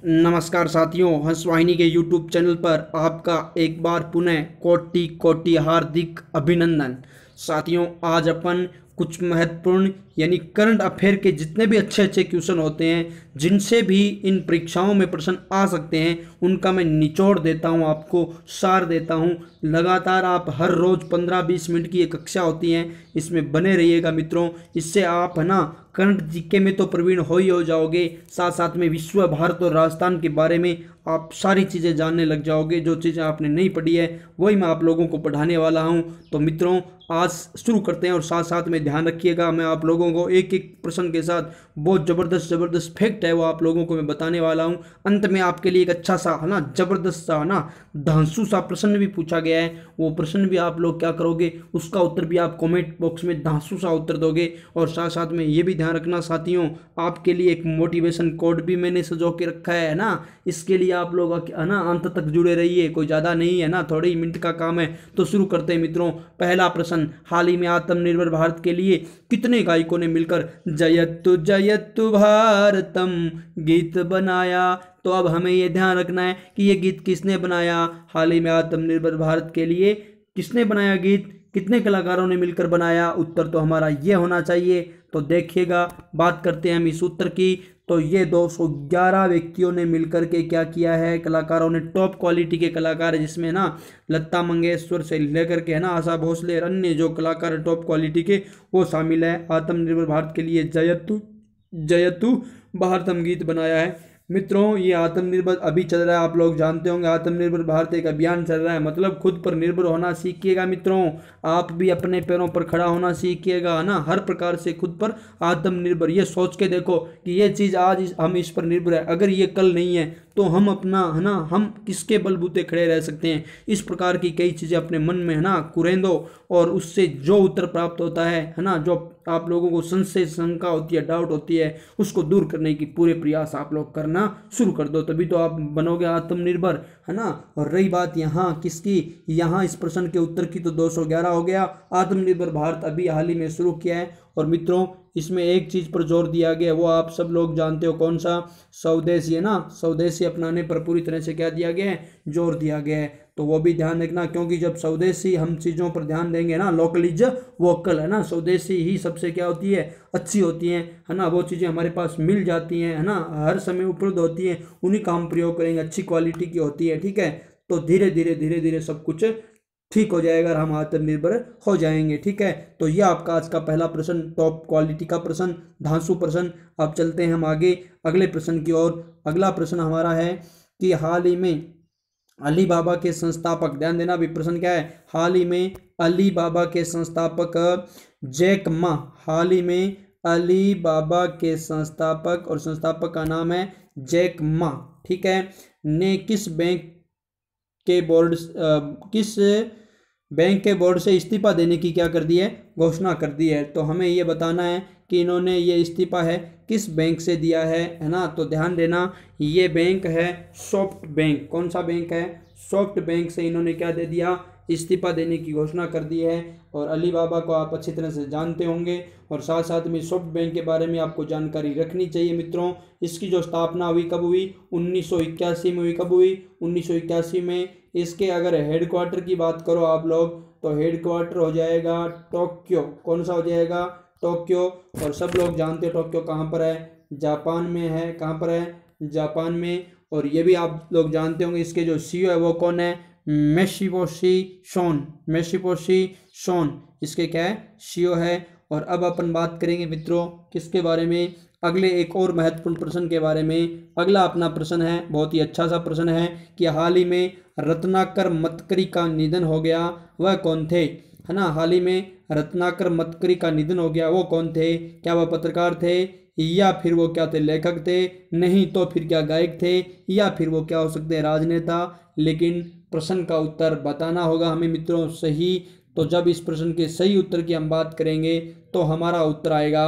नमस्कार साथियों, हंस वाहिनी के यूट्यूब चैनल पर आपका एक बार पुनः कोटि कोटि हार्दिक अभिनंदन। साथियों, आज अपन कुछ महत्वपूर्ण यानी करंट अफेयर के जितने भी अच्छे अच्छे क्वेश्चन होते हैं, जिनसे भी इन परीक्षाओं में प्रश्न आ सकते हैं, उनका मैं निचोड़ देता हूं, आपको सार देता हूं। लगातार आप हर रोज़ 15-20 मिनट की ये कक्षा होती हैं, इसमें बने रहिएगा मित्रों। इससे आप है ना करंट जीके में तो प्रवीण हो जाओगे, साथ साथ में विश्व, भारत और राजस्थान के बारे में आप सारी चीज़ें जानने लग जाओगे। जो चीज़ें आपने नहीं पढ़ी है वही मैं आप लोगों को पढ़ाने वाला हूं। तो मित्रों, आज शुरू करते हैं और साथ साथ में ध्यान रखिएगा, मैं आप लोगों को एक एक प्रश्न के साथ बहुत ज़बरदस्त फैक्ट है वो आप लोगों को मैं बताने वाला हूं। अंत में आपके लिए एक अच्छा सा है ना, ज़बरदस्त सा ना, धांसू सा प्रश्न भी पूछा गया है। वो प्रश्न भी आप लोग क्या करोगे, उसका उत्तर भी आप कमेंट बॉक्स में धांसू सा उत्तर दोगे। और साथ साथ में ये भी ध्यान रखना साथियों, आपके लिए एक मोटिवेशन कोड भी मैंने सजो के रखा है ना। इसके लिए आप लोग है ना अंत तक जुड़े रहिए, कोई ज़्यादा नहीं है ना, थोड़े ही मिनट का काम है। तो शुरू करते हैं मित्रों। पहला प्रश्न, हाल ही में आत्मनिर्भर भारत के लिए कितने गायकों ने मिलकर जयतु जयतु भारतम गीत बनाया? तो अब हमें यह ध्यान रखना है कि ये गीत किसने बनाया। हाल ही में आत्मनिर्भर भारत के लिए किसने बनाया गीत, कितने कलाकारों ने मिलकर बनाया? उत्तर तो हमारा ये होना चाहिए। तो देखिएगा, बात करते हैं हम इस उत्तर की। तो ये 211 व्यक्तियों ने मिलकर के क्या किया है, कलाकारों ने, टॉप क्वालिटी के कलाकार है, जिसमें ना लता मंगेशकर से लेकर के है ना आशा भोसले और अन्य जो कलाकार टॉप क्वालिटी के, वो शामिल है। आत्मनिर्भर भारत के लिए जयतु जयतु भारतम गीत बनाया है। मित्रों, ये आत्मनिर्भर अभी चल रहा है, आप लोग जानते होंगे, आत्मनिर्भर भारत एक अभियान चल रहा है, मतलब खुद पर निर्भर होना सीखिएगा मित्रों। आप भी अपने पैरों पर खड़ा होना सीखिएगा ना, हर प्रकार से खुद पर आत्मनिर्भर। ये सोच के देखो कि ये चीज़ आज हम इस पर निर्भर है, अगर ये कल नहीं है तो हम अपना है ना, हम किसके बलबूते खड़े रह सकते हैं। इस प्रकार की कई चीज़ें अपने मन में है ना कुरेंदो, और उससे जो उत्तर प्राप्त होता है ना, जो आप लोगों को संशय, शंका होती है, डाउट होती है, उसको दूर करने की पूरे प्रयास आप लोग करना शुरू कर दो, तभी तो आप बनोगे आत्मनिर्भर, है ना। और रही बात यहाँ किसकी, यहाँ इस प्रश्न के उत्तर की, तो 211 हो गया। आत्मनिर्भर भारत अभी हाल ही में शुरू किया है। और मित्रों, इसमें एक चीज़ पर जोर दिया गया, वो आप सब लोग जानते हो, कौन सा? स्वदेशी, है ना। स्वदेशी अपनाने पर पूरी तरह से क्या दिया गया है, जोर दिया गया है। तो वो भी ध्यान रखना, क्योंकि जब स्वदेशी हम चीज़ों पर ध्यान देंगे ना, लोकल इज वोकल, है ना, स्वदेशी ही सबसे क्या होती है, अच्छी होती हैं, है ना। वो चीज़ें हमारे पास मिल जाती हैं, है ना, हर समय उपलब्ध होती हैं, उन्हीं का हम प्रयोग करेंगे, अच्छी क्वालिटी की होती है, ठीक है। तो धीरे धीरे सब कुछ ठीक हो जाएगा और हम आत्मनिर्भर हो जाएंगे, ठीक है। तो यह आपका आज का पहला प्रश्न, टॉप क्वालिटी का प्रश्न, धांसू प्रश्न। अब चलते हैं हम आगे अगले प्रश्न की ओर। अगला प्रश्न हमारा है कि हाल ही में अली बाबा के संस्थापक, ध्यान देना अभी प्रश्न क्या है, हाल ही में अली बाबा के संस्थापक जैक मा, हाल ही में अली बाबा के संस्थापक, और संस्थापक का नाम है जैक मा, ठीक है, ने किस बैंक के बोर्ड से इस्तीफा देने की क्या कर दी है, घोषणा कर दी है। तो हमें ये बताना है कि इन्होंने ये इस्तीफा है किस बैंक से दिया है ना। तो ध्यान देना, ये बैंक है सॉफ्ट बैंक। कौन सा बैंक है? सॉफ्ट बैंक से इन्होंने क्या दे दिया, इस्तीफा देने की घोषणा कर दी है। और अली बाबा को आप अच्छी तरह से जानते होंगे, और साथ साथ में सॉफ्ट बैंक के बारे में आपको जानकारी रखनी चाहिए मित्रों। इसकी जो स्थापना हुई कब हुई, 1981 में हुई। कब हुई? 1981 में। इसके अगर हेडक्वार्टर की बात करो आप लोग, तो हेडक्वार्टर हो जाएगा टोक्यो। कौन सा हो जाएगा? टोक्यो। और सब लोग जानते हो टोक्यो कहाँ पर है, जापान में है। कहाँ पर है? जापान में। और ये भी आप लोग जानते होंगे, इसके जो सीईओ है वो कौन है? मेशिबोशी सोन। मेशिबोशी सोन इसके क्या है, सीईओ है। और अब अपन बात करेंगे मित्रों किसके बारे में, अगले एक और महत्वपूर्ण प्रश्न के बारे में। अगला अपना प्रश्न है, बहुत ही अच्छा सा प्रश्न है कि हाल ही में रत्नाकर मतकरी का निधन हो गया, वह कौन थे, है ना। हाल ही में रत्नाकर मतकरी का निधन हो गया, वो कौन थे? क्या वह पत्रकार थे, या फिर वो क्या थे, लेखक थे? नहीं तो फिर क्या गायक थे, या फिर वो क्या हो सकते हैं, राजनेता? लेकिन प्रश्न का उत्तर बताना होगा हमें मित्रों सही। तो जब इस प्रश्न के सही उत्तर की हम बात करेंगे तो हमारा उत्तर आएगा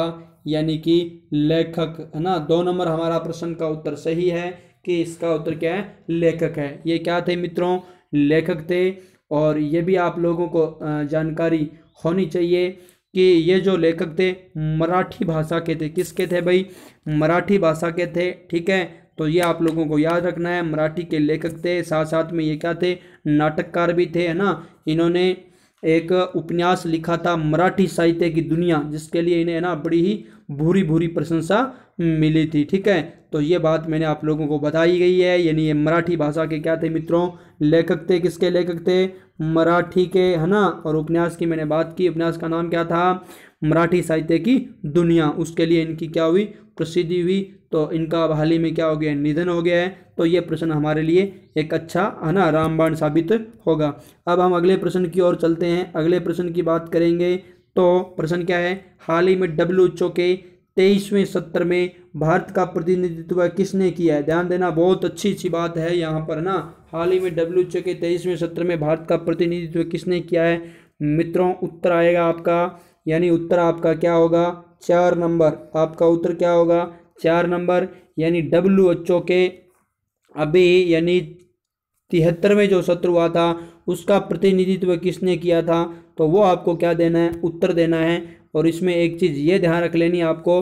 यानी कि लेखक, है ना। 2 नंबर हमारा प्रश्न का उत्तर सही है कि इसका उत्तर क्या है, लेखक है। ये क्या थे मित्रों, लेखक थे। और ये भी आप लोगों को जानकारी होनी चाहिए कि ये जो लेखक थे मराठी भाषा के थे। किसके थे भाई? मराठी भाषा के थे, ठीक है। तो ये आप लोगों को याद रखना है। मराठी के लेखक थे, साथ साथ में ये क्या थे, नाटककार भी थे, है ना। इन्होंने एक उपन्यास लिखा था मराठी साहित्य की दुनिया, जिसके लिए इन्हें ना बड़ी ही भूरी भूरी प्रशंसा मिली थी। ठीक है, तो ये बात मैंने आप लोगों को बताई गई है। यानी ये मराठी भाषा के क्या थे मित्रों, लेखक थे। किसके लेखक थे, मराठी के, है ना। और उपन्यास की मैंने बात की, उपन्यास का नाम क्या था, मराठी साहित्य की दुनिया। उसके लिए इनकी क्या हुई, प्रसिद्धि हुई। तो इनका अब हाल ही में क्या हो गया, निधन हो गया है। तो ये प्रश्न हमारे लिए एक अच्छा, है ना, रामबाण साबित होगा। अब हम अगले प्रश्न की ओर चलते हैं। अगले प्रश्न की बात करेंगे तो प्रश्न क्या है, हाल ही में WHO के 23वें सत्र में भारत का प्रतिनिधित्व किसने किया है। ध्यान देना, बहुत अच्छी बात है यहाँ पर ना। हाल ही में WHO के 23वें सत्र में भारत का प्रतिनिधित्व किसने किया है मित्रों। उत्तर आएगा आपका, यानी उत्तर आपका क्या होगा, 4 नंबर। आपका उत्तर क्या होगा, 4 नंबर। यानी WHO के अभी यानी 73वें जो सत्र हुआ था उसका प्रतिनिधित्व किसने किया था, तो वो आपको क्या देना है, उत्तर देना है। और इसमें एक चीज़ ये ध्यान रख लेनी है आपको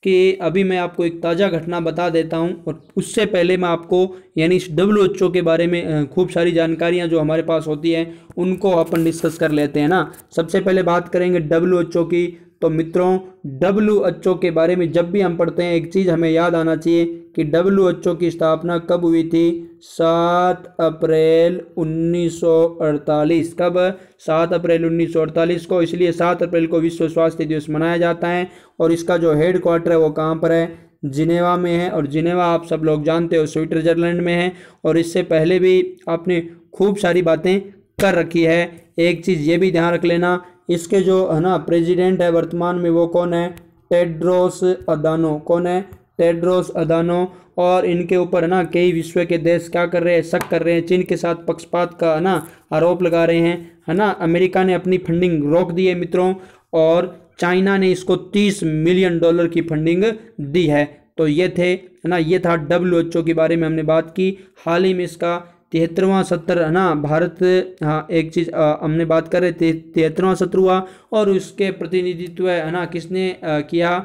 कि अभी मैं आपको एक ताज़ा घटना बता देता हूं, और उससे पहले मैं आपको यानी इस WHO के बारे में खूब सारी जानकारियां जो हमारे पास होती हैं उनको अपन डिस्कस कर लेते हैं ना। सबसे पहले बात करेंगे WHO की। तो मित्रों, WHO के बारे में जब भी हम पढ़ते हैं एक चीज़ हमें याद आना चाहिए कि WHO की स्थापना कब हुई थी, 7 अप्रैल 1948। कब, 7 अप्रैल 1948 को। इसलिए 7 अप्रैल को विश्व स्वास्थ्य दिवस मनाया जाता है। और इसका जो हेड क्वार्टर है वो कहाँ पर है, जिनेवा में है। और जिनेवा आप सब लोग जानते हो स्विट्जरलैंड में है। और इससे पहले भी आपने खूब सारी बातें कर रखी है। एक चीज़ ये भी ध्यान रख लेना, इसके जो है ना प्रेसिडेंट है वर्तमान में वो कौन है, टेड्रोस अदानो। कौन है, टेड्रोस अदानो। और इनके ऊपर है ना कई विश्व के देश क्या कर रहे हैं, शक कर रहे हैं, चीन के साथ पक्षपात का है ना आरोप लगा रहे हैं, है ना। अमेरिका ने अपनी फंडिंग रोक दी है मित्रों, और चाइना ने इसको $30 मिलियन की फंडिंग दी है। तो ये थे, है ना, ये था WHO के बारे में हमने बात की। हाल ही में इसका 73वां सत्र, है ना, भारत, हाँ एक चीज़ हमने बात कर रहे थे, 73वां सत्र हुआ। और उसके प्रतिनिधित्व, है ना, किसने किया,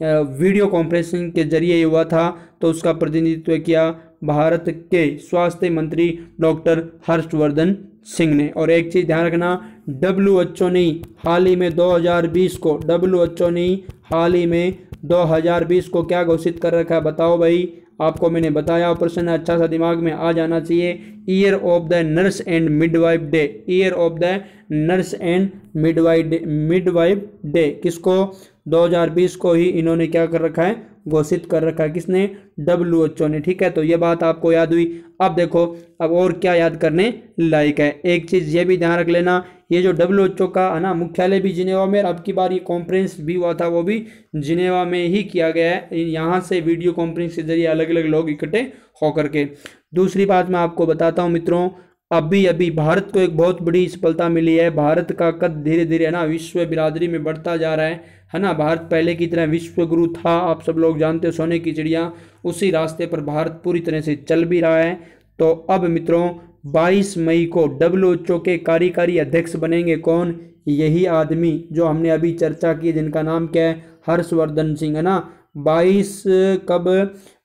वीडियो कॉन्फ्रेंसिंग के जरिए हुआ था। तो उसका प्रतिनिधित्व किया भारत के स्वास्थ्य मंत्री डॉक्टर हर्षवर्धन सिंह ने। और एक चीज़ ध्यान रखना, WHO ने हाल ही में 2020 को, WHO ने हाल ही में 2020 को क्या घोषित कर रखा है, बताओ भाई। आपको मैंने बताया, प्रश्न अच्छा सा दिमाग में आ जाना चाहिए। Year of the nurse and midwife day, year of the nurse and midwife day किसको, 2020 को ही इन्होंने क्या कर रखा है, घोषित कर रखा है। किसने, WHO ने। ठीक है, तो ये बात आपको याद हुई। अब देखो, अब और क्या याद करने लायक है, एक चीज़ ये भी ध्यान रख लेना, ये जो WHO का है ना मुख्यालय भी जिनेवा में, अब की बार ये कॉन्फ्रेंस भी हुआ था वो भी जिनेवा में ही किया गया है। यहाँ से वीडियो कॉन्फ्रेंस के जरिए अलग अलग लोग इकट्ठे होकर के। दूसरी बात मैं आपको बताता हूँ मित्रों, अभी भारत को एक बहुत बड़ी सफलता मिली है। भारत का कद धीरे धीरे ना विश्व बिरादरी में बढ़ता जा रहा है ना। भारत पहले की तरह विश्व गुरु था, आप सब लोग जानते हो, सोने की चिड़िया, उसी रास्ते पर भारत पूरी तरह से चल भी रहा है। तो अब मित्रों 22 मई को WHO के कार्यकारी अध्यक्ष बनेंगे कौन, यही आदमी जो हमने अभी चर्चा की, जिनका नाम क्या है, हर्षवर्धन सिंह, है ना।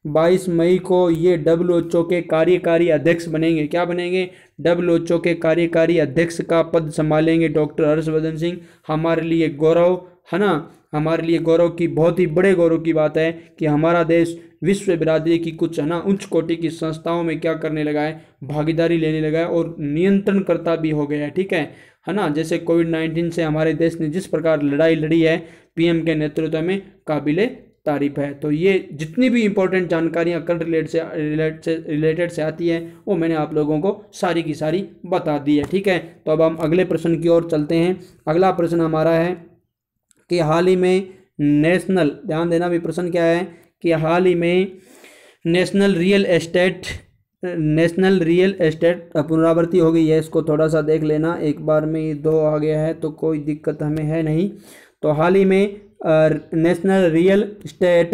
22 मई को ये WHO के कार्यकारी अध्यक्ष बनेंगे। क्या बनेंगे, WHO के कार्यकारी अध्यक्ष का पद संभालेंगे डॉक्टर हर्षवर्धन सिंह। हमारे लिए गौरव, है ना, हमारे लिए गौरव की, बहुत ही बड़े गौरव की बात है कि हमारा देश विश्व बिरादरी की कुछ, है ना, उच्च कोटि की संस्थाओं में क्या करने लगा है, भागीदारी लेने लगा है और नियंत्रणकर्ता भी हो गया है। ठीक है ना। जैसे कोविड-19 से हमारे देश ने जिस प्रकार लड़ाई लड़ी है, PM के नेतृत्व में काबिले तारीफ है। तो ये जितनी भी इंपॉर्टेंट जानकारियाँ करंट रिलेटेड से आती है वो मैंने आप लोगों को सारी की सारी बता दी है। ठीक है, तो अब हम अगले प्रश्न की ओर चलते हैं। अगला प्रश्न हमारा है कि हाल ही में नेशनल, ध्यान देना भी प्रश्न क्या है कि हाल ही में नेशनल रियल एस्टेट पुनरावृत्ति हो गई है। इसको थोड़ा सा देख लेना, एक बार में ये 2 आ गया है तो कोई दिक्कत हमें है नहीं। तो हाल ही में national real estate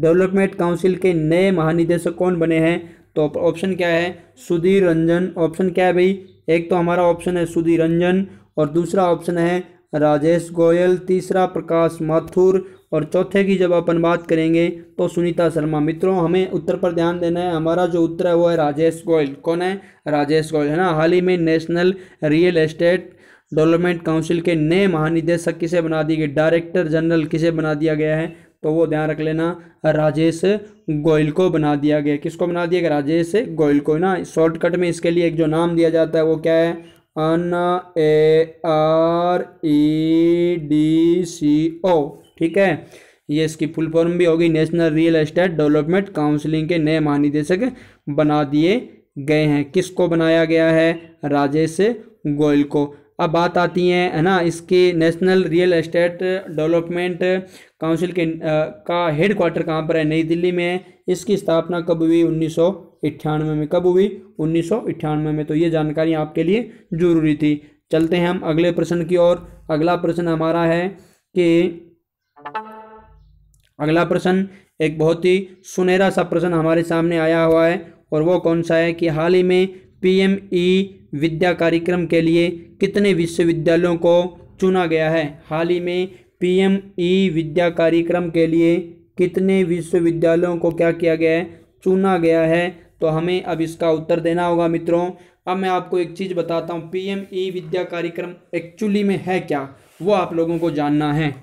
development council के नए महानिदेशक कौन बने हैं, तो ऑप्शन क्या है, सुधीर रंजन। ऑप्शन क्या है भाई, एक तो हमारा ऑप्शन है सुधीर रंजन और दूसरा ऑप्शन है राजेश गोयल, तीसरा प्रकाश माथुर और चौथे की जब अपन बात करेंगे तो सुनीता शर्मा। मित्रों हमें उत्तर पर ध्यान देना है, हमारा जो उत्तर है वो है राजेश गोयल। कौन है? राजेश गोयल, है ना। हाल ही में national real estate development council के नए महानिदेशक किसे बना दिए गए? डायरेक्टर जनरल किसे बना दिया गया है? तो वो ध्यान रख लेना, राजेश गोयल को बना दिया गया। किसको बना दिया गया? राजेश गोयल को, ना। शॉर्टकट में इसके लिए एक जो नाम दिया जाता है वो क्या है? NAREDCO, ठीक है। ये इसकी फुल फॉर्म भी होगी, national real estate development counselling के नए महानिदेशक बना दिए गए हैं। किसको बनाया गया है? राजेश गोयल को। अब बात आती है ना, इसके national real estate development council के का हेड क्वार्टर कहाँ पर है? नई दिल्ली में है। इसकी स्थापना कब हुई? 1998 में। कब हुई? 1998 में। तो ये जानकारी आपके लिए जरूरी थी। चलते हैं हम अगले प्रश्न की ओर। अगला प्रश्न हमारा है कि अगला प्रश्न एक बहुत ही सुनहरा सा प्रश्न हमारे सामने आया हुआ है, और वो कौन सा है कि हाल ही में PME विद्या कार्यक्रम के लिए कितने विश्वविद्यालयों को चुना गया है? हाल ही में PME विद्या कार्यक्रम के लिए कितने विश्वविद्यालयों को क्या किया गया है? चुना गया है। तो हमें अब इसका उत्तर देना होगा मित्रों। अब मैं आपको एक चीज़ बताता हूँ, PME विद्या कार्यक्रम एक्चुअली में है क्या, वो आप लोगों को जानना है।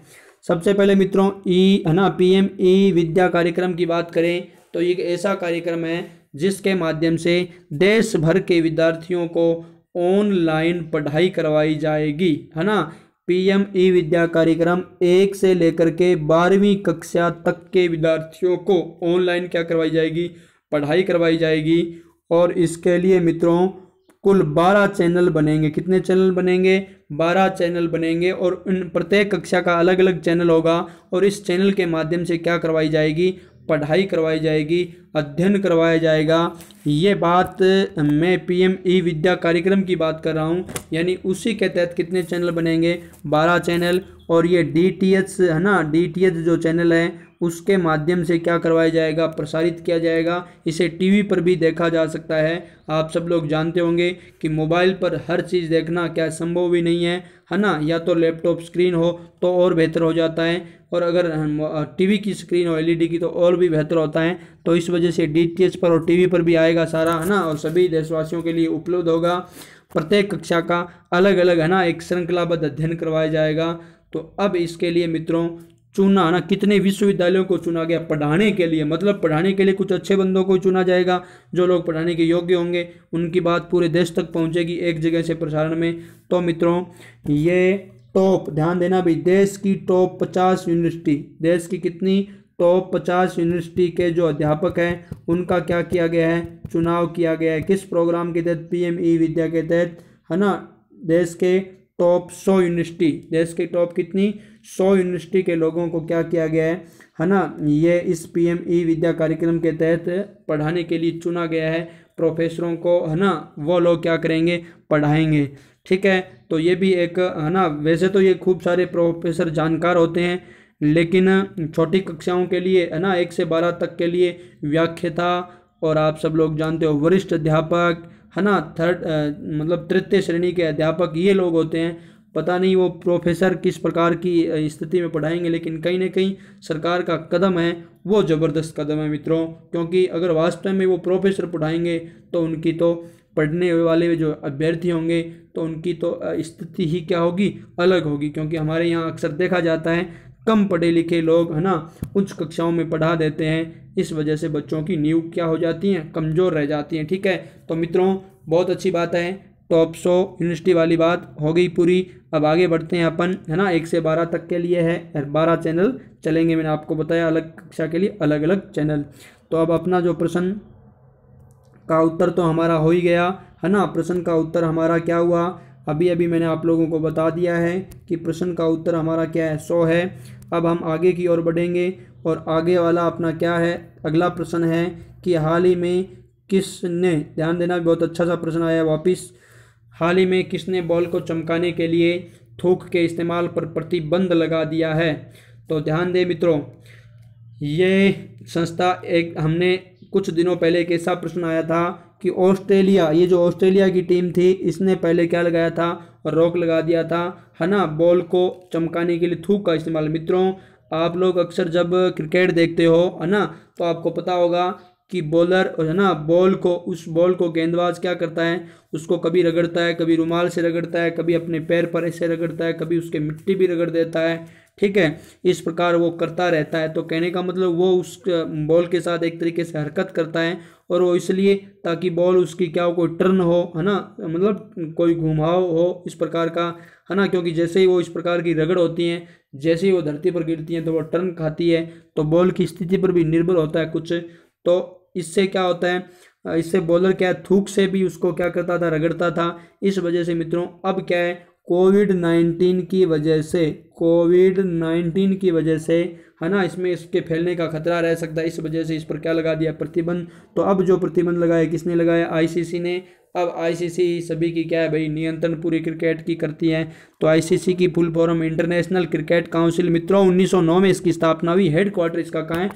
सबसे पहले मित्रों है ना, PME विद्या कार्यक्रम की बात करें तो ये एक ऐसा कार्यक्रम है जिसके माध्यम से देश भर के विद्यार्थियों को ऑनलाइन पढ़ाई करवाई जाएगी, है ना। PME विद्या कार्यक्रम 1 से लेकर के 12वीं कक्षा तक के विद्यार्थियों को ऑनलाइन क्या करवाई जाएगी? पढ़ाई करवाई जाएगी। और इसके लिए मित्रों कुल 12 चैनल बनेंगे। कितने चैनल बनेंगे? 12 चैनल बनेंगे, और इन प्रत्येक कक्षा का अलग अलग चैनल होगा, और इस चैनल के माध्यम से क्या करवाई जाएगी? पढ़ाई करवाई जाएगी, अध्ययन करवाया जाएगा। ये बात मैं PME विद्या कार्यक्रम की बात कर रहा हूँ, यानी उसी के तहत कितने चैनल बनेंगे? 12 चैनल। और ये DTH है ना, DTH जो चैनल है उसके माध्यम से क्या करवाया जाएगा? प्रसारित किया जाएगा। इसे टीवी पर भी देखा जा सकता है। आप सब लोग जानते होंगे कि मोबाइल पर हर चीज़ देखना क्या संभव भी नहीं है ना। या तो लैपटॉप स्क्रीन हो तो और बेहतर हो जाता है, और अगर टीवी की स्क्रीन हो LED की तो और भी बेहतर होता है। तो इस वजह से DTH पर और टीवी पर भी आएगा सारा, है ना, और सभी देशवासियों के लिए उपलब्ध होगा। प्रत्येक कक्षा का अलग अलग, है ना, एक श्रृंखलाबद्ध अध्ययन करवाया जाएगा। तो अब इसके लिए मित्रों चुना ना, कितने विश्वविद्यालयों को चुना गया पढ़ाने के लिए? मतलब पढ़ाने के लिए कुछ अच्छे बंदों को चुना जाएगा, जो लोग पढ़ाने के योग्य होंगे, उनकी बात पूरे देश तक पहुंचेगी एक जगह से प्रसारण में। तो मित्रों ये टॉप, ध्यान देना भी, देश की टॉप 50 यूनिवर्सिटी, देश की कितनी? टॉप 50 यूनिवर्सिटी के जो अध्यापक हैं उनका क्या किया गया है? चुनाव किया गया है। किस प्रोग्राम के तहत? PME विद्या के तहत, है ना। देश के टॉप 100 यूनिवर्सिटी, देश के टॉप कितनी? 100 यूनिवर्सिटी के लोगों को क्या किया गया है ना, ये इस PME विद्या कार्यक्रम के तहत पढ़ाने के लिए चुना गया है। प्रोफेसरों को, है ना, वो लोग क्या करेंगे? पढ़ाएंगे, ठीक है। तो ये भी एक, है ना, वैसे तो ये खूब सारे प्रोफेसर जानकार होते हैं, लेकिन छोटी कक्षाओं के लिए, है ना, 1 से 12 तक के लिए व्याख्याता, और आप सब लोग जानते हो वरिष्ठ अध्यापक, है ना, मतलब तृतीय श्रेणी के अध्यापक, ये लोग होते हैं। पता नहीं वो प्रोफेसर किस प्रकार की स्थिति में पढ़ाएंगे, लेकिन कहीं ना कहीं सरकार का कदम है वो ज़बरदस्त कदम है मित्रों, क्योंकि अगर वास्तव में वो प्रोफेसर पढ़ाएंगे तो उनकी तो पढ़ने वाले जो अभ्यर्थी होंगे तो उनकी तो स्थिति ही क्या होगी? अलग होगी। क्योंकि हमारे यहाँ अक्सर देखा जाता है कम पढ़े लिखे लोग, है ना, उच्च कक्षाओं में पढ़ा देते हैं, इस वजह से बच्चों की नींव क्या हो जाती हैं? कमज़ोर रह जाती हैं, ठीक है। तो मित्रों बहुत अच्छी बात है, टॉप 100 यूनिवर्सिटी वाली बात हो गई पूरी। अब आगे बढ़ते हैं अपन, है ना। 1 से 12 तक के लिए है, 12 चैनल चलेंगे, मैंने आपको बताया, अलग कक्षा के लिए अलग अलग चैनल। तो अब अपना जो प्रश्न का उत्तर तो हमारा हो ही गया, है ना। प्रश्न का उत्तर हमारा क्या हुआ? अभी अभी मैंने आप लोगों को बता दिया है कि प्रश्न का उत्तर हमारा क्या है? 100 है। अब हम आगे की ओर बढ़ेंगे, और आगे वाला अपना क्या है? अगला प्रश्न है कि हाल ही में किसने, ध्यान देना, बहुत अच्छा सा प्रश्न आया वापिस, हाल ही में किसने बॉल को चमकाने के लिए थूक के इस्तेमाल पर प्रतिबंध लगा दिया है? तो ध्यान दें मित्रों, ये संस्था, एक हमने कुछ दिनों पहले एक ऐसा प्रश्न आया था कि ऑस्ट्रेलिया, ये जो ऑस्ट्रेलिया की टीम थी, इसने पहले क्या लगाया था? रोक लगा दिया था, है ना, बॉल को चमकाने के लिए थूक का इस्तेमाल। मित्रों आप लोग अक्सर जब क्रिकेट देखते हो है ना, तो आपको पता होगा कि बॉलर है ना, उस बॉल को गेंदबाज क्या करता है, उसको कभी रगड़ता है, कभी रुमाल से रगड़ता है, कभी अपने पैर पर ऐसे रगड़ता है, कभी उसके मिट्टी भी रगड़ देता है। ठीक है, इस प्रकार वो करता रहता है। तो कहने का मतलब वो उस बॉल के साथ एक तरीके से हरकत करता है, और वो इसलिए ताकि बॉल उसकी क्या हो, कोई टर्न हो है ना, मतलब कोई घुमाव हो इस प्रकार का है ना, क्योंकि जैसे ही वो इस प्रकार की रगड़ होती हैं, जैसे ही वो धरती पर गिरती हैं तो वो टर्न खाती है, तो बॉल की स्थिति पर भी निर्भर होता है कुछ। तो इससे क्या होता है, इससे बॉलर क्या है, थूक से भी उसको क्या करता था, रगड़ता था। इस वजह से मित्रों अब क्या है, कोविड 19 की वजह से है ना, इसमें इसके फैलने का खतरा रह सकता है। इस वजह से इस पर क्या लगा दिया, प्रतिबंध। तो अब जो प्रतिबंध लगाया, किसने लगाया, आईसीसी ने। अब आईसीसी सभी की क्या है भाई, नियंत्रण पूरी क्रिकेट की करती है। तो आईसीसी की full form international cricket council मित्रों 1909 में इसकी स्थापना हुई। हेडक्वार्टर इसका कहाँ है,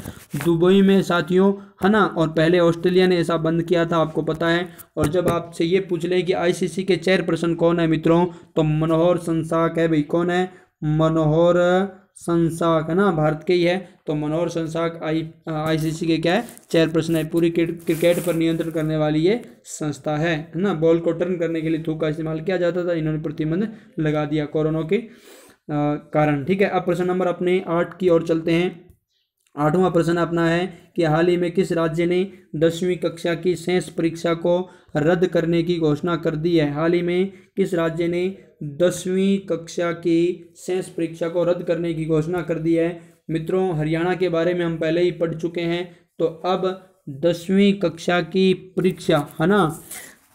दुबई में साथियों है ना। और पहले ऑस्ट्रेलिया ने ऐसा बंद किया था, आपको पता है। और जब आपसे ये पूछ ले कि आईसीसी के चेयरपर्सन कौन है मित्रों, तो मनोहर संसाक है भाई। कौन है, मनोहर संसाक है ना, भारत के ही है। तो मनोहर संसाक आईसीसी के क्या है, चेयरपर्सन है। पूरी क्रिकेट पर नियंत्रण करने वाली ये संस्था है ना। बॉल को टर्न करने के लिए थूक का इस्तेमाल किया जाता था, इन्होंने प्रतिबंध लगा दिया कोरोना के कारण। ठीक है, अब प्रश्न नंबर अपने 8 की ओर चलते हैं। 8वां प्रश्न अपना है कि हाल ही में किस राज्य ने 10वीं कक्षा की शेष परीक्षा को रद्द करने की घोषणा कर दी है। हाल ही में किस राज्य ने 10वीं कक्षा की शेष परीक्षा को रद्द करने की घोषणा कर दी है। मित्रों हरियाणा के बारे में हम पहले ही पढ़ चुके हैं। तो अब 10वीं कक्षा की परीक्षा है ना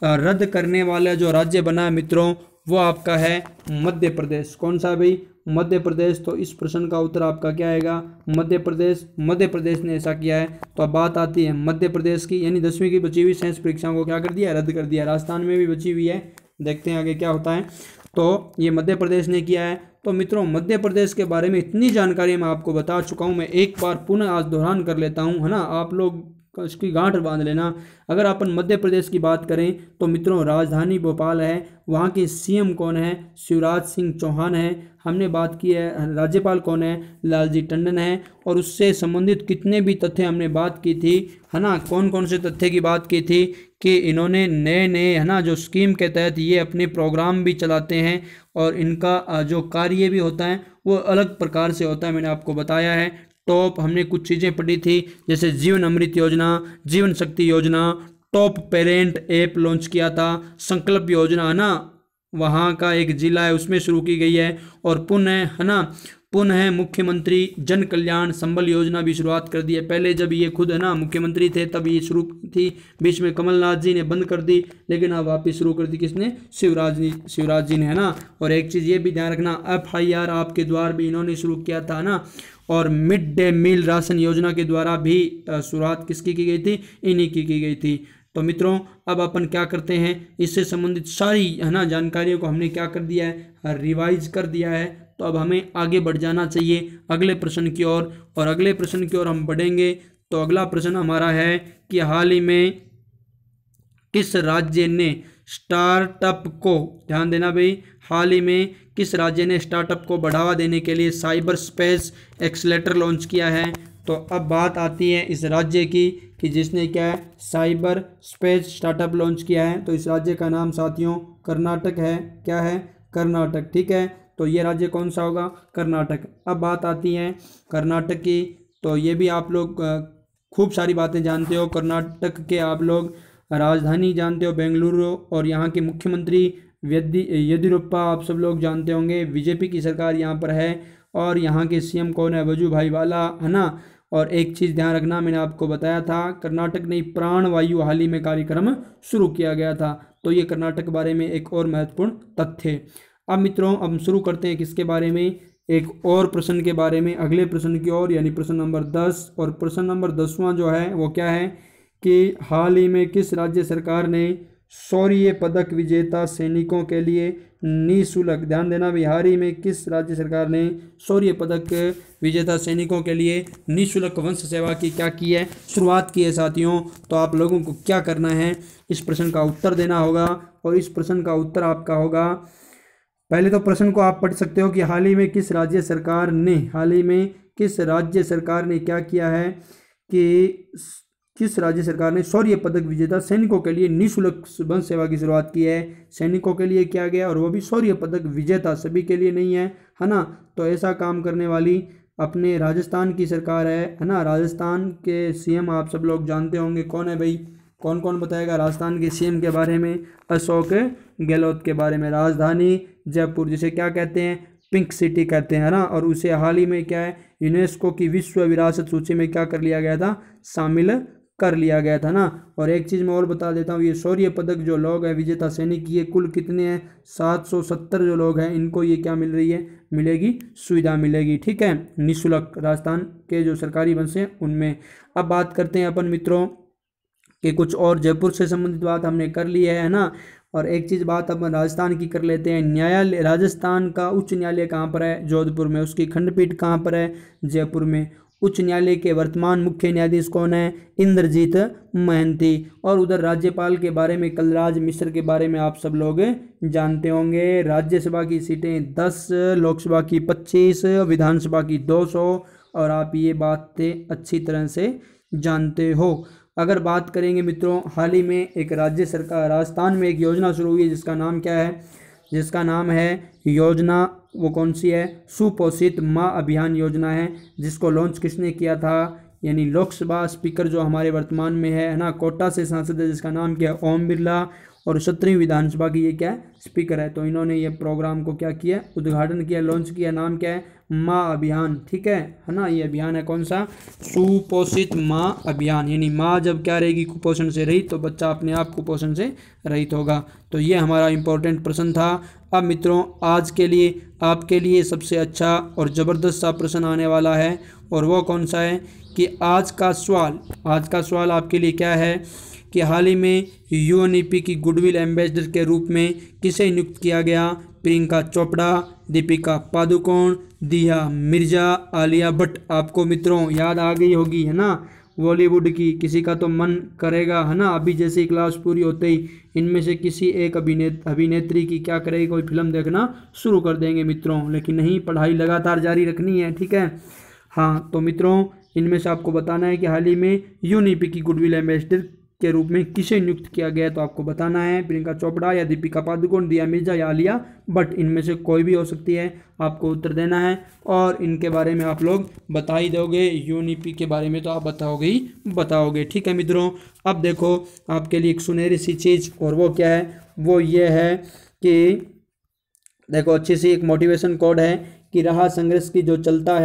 रद्द करने वाला जो राज्य बना है मित्रों, वो आपका है मध्य प्रदेश। कौन सा भाई, मध्य प्रदेश। तो इस प्रश्न का उत्तर आपका क्या आएगा, मध्य प्रदेश। मध्य प्रदेश ने ऐसा किया है। तो अब बात आती है मध्य प्रदेश की, यानी 10वीं की बची हुई शेष परीक्षाओं को क्या कर दिया, रद्द कर दिया। राजस्थान में भी बची हुई है, देखते हैं आगे क्या होता है। तो ये मध्य प्रदेश ने किया है। तो मित्रों मध्य प्रदेश के बारे में इतनी जानकारी मैं आपको बता चुका हूँ, मैं एक बार पुनः आज दोहरान कर लेता हूँ है ना, आप लोग इसकी गांठ बांध लेना। अगर अपन मध्य प्रदेश की बात करें तो मित्रों राजधानी भोपाल है, वहाँ के सीएम कौन है, शिवराज सिंह चौहान है। हमने बात की है राज्यपाल कौन है, लालजी टंडन है। और उससे संबंधित कितने भी तथ्य हमने बात की थी है ना, कौन कौन से तथ्य की बात की थी कि इन्होंने नए नए है ना जो स्कीम के तहत ये अपने प्रोग्राम भी चलाते हैं, और इनका जो कार्य भी होता है वो अलग प्रकार से होता है, मैंने आपको बताया है। टॉप हमने कुछ चीज़ें पढ़ी थी, जैसे जीवन अमृत योजना, जीवन शक्ति योजना, टॉप पेरेंट ऐप लॉन्च किया था, संकल्प योजना है ना, वहाँ का एक जिला है उसमें शुरू की गई है। और पुनः है ना, पुनः मुख्यमंत्री जन कल्याण संबल योजना भी शुरुआत कर दी है। पहले जब ये खुद है ना मुख्यमंत्री थे तब ये शुरू थी, बीच में कमलनाथ जी ने बंद कर दी, लेकिन अब वापस शुरू कर दी किसने, शिवराज जी ने है ना। और एक चीज़ ये भी ध्यान रखना, FIR आपके द्वार भी इन्होंने शुरू किया था ना। और मिड डे मील राशन योजना के द्वारा भी शुरुआत किसकी की गई थी, इन्हीं की गई थी। तो मित्रों अब अपन क्या करते हैं, इससे संबंधित सारी है ना जानकारियों को हमने क्या कर दिया है, रिवाइज कर दिया है। तो अब हमें आगे बढ़ जाना चाहिए अगले प्रश्न की ओर, और अगले प्रश्न की ओर हम बढ़ेंगे। तो अगला प्रश्न हमारा है कि हाल ही में किस राज्य ने स्टार्टअप को, ध्यान देना भाई, हाल ही में किस राज्य ने स्टार्टअप को बढ़ावा देने के लिए साइबर स्पेस एक्सेलेरेटर लॉन्च किया है। तो अब बात आती है इस राज्य की कि जिसने क्या है, साइबर स्पेस स्टार्टअप लॉन्च किया है। तो इस राज्य का नाम साथियों कर्नाटक है। क्या है, कर्नाटक। ठीक है, तो ये राज्य कौन सा होगा, कर्नाटक। अब बात आती है कर्नाटक की, तो ये भी आप लोग खूब सारी बातें जानते हो। कर्नाटक के आप लोग राजधानी जानते हो बेंगलुरु, और यहाँ के मुख्यमंत्री येदियुरप्पा आप सब लोग जानते होंगे, बीजेपी की सरकार यहाँ पर है। और यहाँ के सीएम कौन है, वजुभाई वाला है ना। और एक चीज़ ध्यान रखना, मैंने आपको बताया था कर्नाटक ने प्राण वायु हाल ही में कार्यक्रम शुरू किया गया था। तो ये कर्नाटक बारे में एक और महत्वपूर्ण तथ्य। अब मित्रों अब हम शुरू करते हैं किसके बारे में, एक और प्रश्न के बारे में, अगले प्रश्न की ओर, यानी प्रश्न नंबर 10। और प्रश्न नंबर 10वां जो है वो क्या है कि हाल ही में किस राज्य सरकार ने शौर्य पदक विजेता सैनिकों के लिए निःशुल्क, ध्यान देना भाई, हाल ही में किस राज्य सरकार ने शौर्य पदक विजेता सैनिकों के लिए निःशुल्क वंश सेवा की क्या की है, शुरुआत की है साथियों। तो आप लोगों को क्या करना है, इस प्रश्न का उत्तर देना होगा। और इस प्रश्न का उत्तर आपका होगा, पहले तो प्रश्न को आप पढ़ सकते हो कि हाल ही में किस राज्य सरकार ने, हाल ही में किस राज्य सरकार ने क्या किया है कि किस राज्य सरकार ने शौर्य पदक विजेता सैनिकों के लिए निःशुल्क वन सेवा की शुरुआत की है। सैनिकों के लिए किया गया और वो भी शौर्य पदक विजेता, सभी के लिए नहीं है ना। तो ऐसा काम करने वाली अपने राजस्थान की सरकार है ना। राजस्थान के सीएम आप सब लोग जानते होंगे कौन है भाई, कौन कौन बताएगा राजस्थान के सीएम के बारे में? अशोक गहलोत के बारे में। राजधानी जयपुर, जिसे क्या कहते हैं? पिंक सिटी कहते हैं ना। और उसे हाल ही में क्या है, यूनेस्को की विश्व विरासत सूची में क्या कर लिया गया था? शामिल कर लिया गया था ना। और एक चीज़ मैं और बता देता हूँ, ये शौर्य पदक जो लोग हैं विजेता सैनिक, ये कुल कितने हैं? 770 जो लोग हैं, इनको ये क्या मिल रही है? मिलेगी, सुविधा मिलेगी, ठीक है, निःशुल्क। राजस्थान के जो सरकारी बस हैं उनमें। अब बात करते हैं अपन मित्रों कि कुछ और जयपुर से संबंधित बात हमने कर ली है ना। और एक चीज़ बात अपन राजस्थान की कर लेते हैं। न्यायालय, राजस्थान का उच्च न्यायालय कहाँ पर है? जोधपुर में। उसकी खंडपीठ कहाँ पर है? जयपुर में। उच्च न्यायालय के वर्तमान मुख्य न्यायाधीश कौन है? इंद्रजीत महंती। और उधर राज्यपाल के बारे में कलराज मिश्र के बारे में आप सब लोग जानते होंगे। राज्यसभा की सीटें 10, लोकसभा की 25, विधानसभा की 200। और आप ये बातें अच्छी तरह से जानते हो। अगर बात करेंगे मित्रों, हाल ही में एक राज्य सरकार राजस्थान में एक योजना शुरू हुई है जिसका नाम क्या है? जिसका नाम है योजना, वो कौन सी है? सुपोषित माँ अभियान योजना है। जिसको लॉन्च किसने किया था? यानी लोकसभा स्पीकर जो हमारे वर्तमान में है ना, कोटा से सांसद है, जिसका नाम क्या है? ओम बिरला। और 17वीं विधानसभा की ये क्या है? स्पीकर है। तो इन्होंने ये प्रोग्राम को क्या किया? उद्घाटन किया, लॉन्च किया। नाम क्या है? माँ अभियान, ठीक है ना। ये अभियान है कौन सा? सुपोषित माँ अभियान। यानी माँ जब क्या रहेगी? कुपोषण से रहित, तो बच्चा अपने आप कुपोषण से रहित होगा। तो ये हमारा इंपॉर्टेंट प्रश्न था। अब मित्रों आज के लिए आपके लिए सबसे अच्छा और ज़बरदस्त सा प्रश्न आने वाला है। और वो कौन सा है कि आज का सवाल आपके लिए क्या है कि हाल ही में यूएनईपी की गुडविल एम्बेसडर के रूप में किसे नियुक्त किया गया? प्रियंका चोपड़ा, दीपिका पादुकोण, दिया मिर्जा, आलिया भट्ट। आपको मित्रों याद आ गई होगी है ना, बॉलीवुड की। किसी का तो मन करेगा है ना, अभी जैसे ही क्लास पूरी होते ही इनमें से किसी एक अभिनेत्री की क्या करेगी? कोई फिल्म देखना शुरू कर देंगे मित्रों। लेकिन नहीं, पढ़ाई लगातार जारी रखनी है, ठीक है। हाँ तो मित्रों इनमें से आपको बताना है कि हाल ही में यूएनईपी की गुडविल एम्बेसडर के रूप में किसे नियुक्त किया गया। तो आपको बताना है प्रियंका चोपड़ा या दीपिका पादुकोण, दिया मिर्जा या आलिया भट्ट। इनमें से कोई भी हो सकती है, आपको उत्तर देना है। और इनके बारे में आप लोग बता ही दोगे, यूएनईपी के बारे में तो आप बताओगे, ठीक है मित्रों। अब देखो आपके लिए एक सुनहरी सी चीज़, और वो क्या है? वो ये है कि देखो अच्छी सी एक मोटिवेशन कोड है कि रहा संघर्ष की जो चलता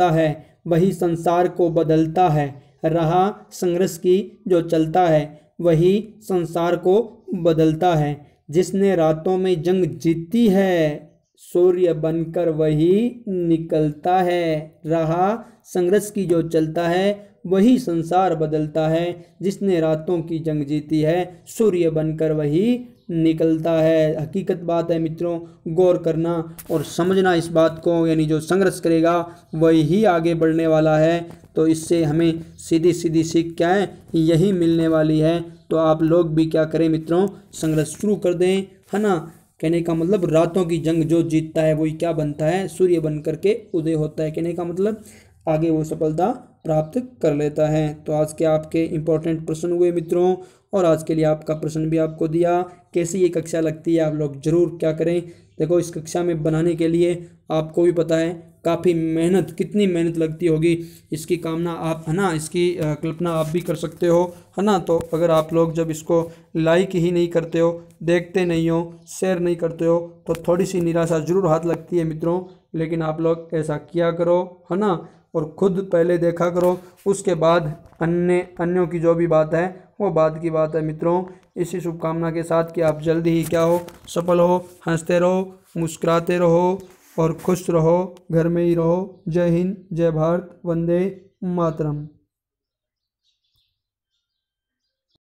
है वही संसार को बदलता है। रहा संघर्ष की जो चलता है वही संसार को बदलता है। जिसने रातों में जंग जीती है सूर्य बनकर वही निकलता है। रहा संघर्ष की जो चलता है वही संसार बदलता है। जिसने रातों की जंग जीती है सूर्य बनकर वही निकलता है। हकीकत बात है मित्रों, गौर करना और समझना इस बात को। यानी जो संघर्ष करेगा वही आगे बढ़ने वाला है। तो इससे हमें सीधी सीख क्या है? यही मिलने वाली है। तो आप लोग भी क्या करें मित्रों? संघर्ष शुरू कर दें, है ना। कहने का मतलब रातों की जंग जो जीतता है वही क्या बनता है? सूर्य बन करके उदय होता है। कहने का मतलब आगे वो सफलता प्राप्त कर लेता है। तो आज के आपके इम्पोर्टेंट प्रश्न हुए मित्रों, और आज के लिए आपका प्रश्न भी आपको दिया। कैसी ये कक्षा लगती है आप लोग ज़रूर क्या करें? देखो इस कक्षा में बनाने के लिए आपको भी पता है काफ़ी मेहनत, कितनी मेहनत लगती होगी, इसकी कामना आप है ना, इसकी कल्पना आप भी कर सकते हो, है ना। तो अगर आप लोग जब इसको लाइक ही नहीं करते हो, देखते नहीं हो, शेयर नहीं करते हो, तो थोड़ी सी निराशा ज़रूर हाथ लगती है मित्रों। लेकिन आप लोग ऐसा किया करो, है ना, और खुद पहले देखा करो, उसके बाद अन्यों की जो भी बात है वो बाद की बात है मित्रों। इसी शुभकामना के साथ कि आप जल्दी ही क्या हो? सफल हो, हंसते रहो, मुस्कुराते रहो और खुश रहो, घर में ही रहो। जय हिंद, जय भारत, वंदे मातरम।